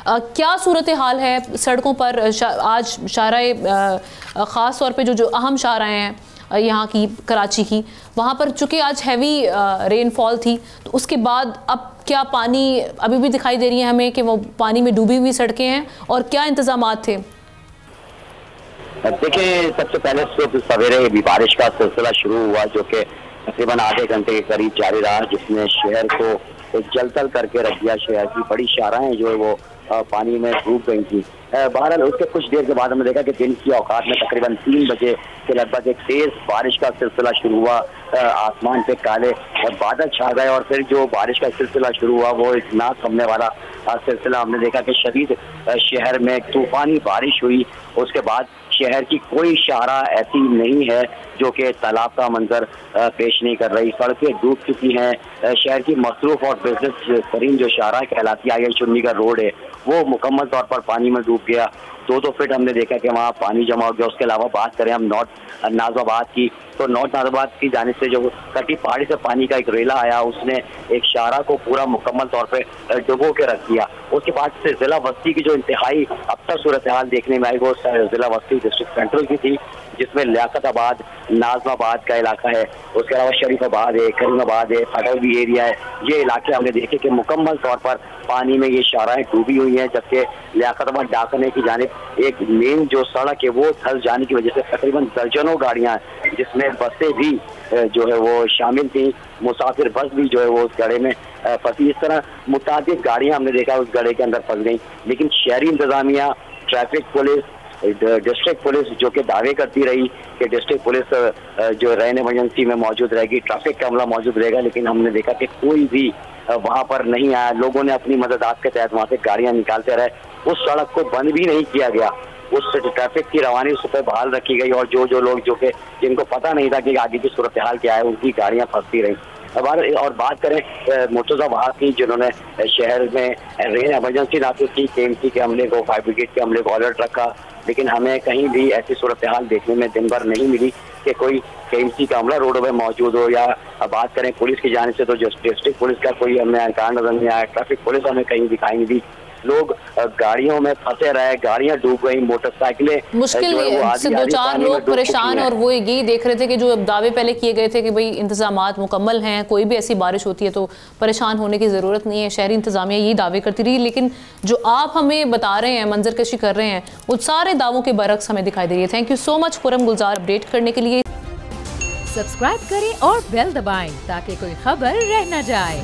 क्या सूरत हाल है सड़कों पर आज शाहराए ख़ास तौर पे जो अहम शाहराएँ हैं यहाँ की, कराची की, वहाँ पर चूँकि आज हैवी रेनफॉल थी, तो उसके बाद अब क्या पानी अभी भी दिखाई दे रही है हमें कि वो पानी में डूबी हुई सड़कें हैं, और क्या इंतजामात थे? देखिए, सबसे पहले सवेरे भी बारिश का सिलसिला शुरू हुआ जो कि तकरीबन आधे घंटे के करीब जारी रहा, जिसने शहर को जलतल करके रख दिया। शहर की बड़ी शाहराएं जो है वो पानी में डूब गई थी। बहरहाल उसके कुछ देर के बाद हमने देखा कि दिन की औकात में तकरीबन 3 बजे के लगभग एक तेज बारिश का सिलसिला शुरू हुआ। आसमान पे काले बादल छा गए और फिर जो बारिश का सिलसिला शुरू हुआ वो एक ना थमने वाला सिलसिला। हमने देखा कि शदीद शहर में तूफानी बारिश हुई। उसके बाद शहर की कोई शाहरा ऐसी नहीं है जो कि तालाब का मंजर पेश नहीं कर रही। सड़कें डूब चुकी हैं। शहर की मसरूफ और बिजनेस तरीन जो शाहरा कहलाती आई चुन्नीगढ़ रोड है वो मुकम्मल तौर पर पानी में डूब गया। 2-2 फीट हमने देखा कि वहाँ पानी जमा हो गया। उसके अलावा बात करें हम नॉर्थ नाज़िबाबाद की, तो नॉर्थ नाज़िबाबाद की जानिब से जो कटी पहाड़ी से पानी का एक रेला आया, उसने एक शाहरा को पूरा मुकम्मल तौर पे डुबो के रख दिया। उसके बाद से जिला वस्ती की जो इंतहाई अक्सर सूरत हाल देखने में आई वो जिला वस्ती डिस्ट्रिक्ट सेंट्रल की थी, जिसमें लियाकताबाद, नाज़िमाबाद का इलाका है, उसके अलावा शरीफाबाद है, करीमाबाद है, फटौदी एरिया है। ये इलाके हमने देखे कि मुकम्मल तौर पर पानी में ये शाहराएं डूबी हुई हैं, जबकि लियाकताबाद डाकने की जानिब एक मेन जो सड़क है वो धंस जाने की वजह से तकरीबन दर्जनों गाड़ियां, जिसमें बसें भी जो है वो शामिल थी, मुसाफिर बस भी जो है वो उस गड्ढे में फंसी। इस तरह मुताबिक गाड़ियां हमने देखा उस गड्ढे के अंदर फंस गई। लेकिन शहरी इंतजामिया, ट्रैफिक पुलिस, डिस्ट्रिक्ट पुलिस जो कि दावे करती रही कि डिस्ट्रिक्ट पुलिस जो रेन इमरजेंसी में मौजूद रहेगी, ट्रैफिक का अमला मौजूद रहेगा, लेकिन हमने देखा कि कोई भी वहां पर नहीं आया। लोगों ने अपनी मददात के तहत वहां से गाड़ियां निकालते रहे। उस सड़क को बंद भी नहीं किया गया, उस ट्रैफिक की रवानी उस पर बहाल रखी गई और जो लोग जो कि जिनको पता नहीं था कि आगे की सूरत हाल क्या है, उनकी गाड़ियां फंसती रही। और बात करें मुर्तजा वहाब की, जिन्होंने शहर में रेन इमरजेंसी नाफिज की, KMC के हमले को, फायर ब्रिगेड के हमले को अलर्ट रखा, लेकिन हमें कहीं भी ऐसी सूरत हाल देखने में दिन भर नहीं मिली कि कोई KMC का हमला रोड में मौजूद हो। या बात करें पुलिस की जानिब से तो डिस्ट्रिक्ट पुलिस का कोई हमें अधिकार नजर नहीं आया, ट्रैफिक पुलिस हमें कहीं दिखाई नहीं दी। लोग गाड़ियों में फंसे रहे, गाड़ियां डूब गई, मोटरसाइकिलें मुश्किल से 2-4 लोग परेशान, और वो यही देख रहे थे कि जो दावे पहले किए गए थे कि भाई इंतजामात मुकम्मल हैं, कोई भी ऐसी बारिश होती है तो परेशान होने की ज़रूरत नहीं है, शहरी इंतजामिया यही दावे करती रही। लेकिन जो आप हमें बता रहे हैं, मंजरकशी कर रहे हैं, वो सारे दावों के बरक्स हमें दिखाई दे रही है। Thank you so much Khurram Gulzar update करने के लिए। सब्सक्राइब करें और बेल दबाएं ताकि कोई खबर रह न जाए।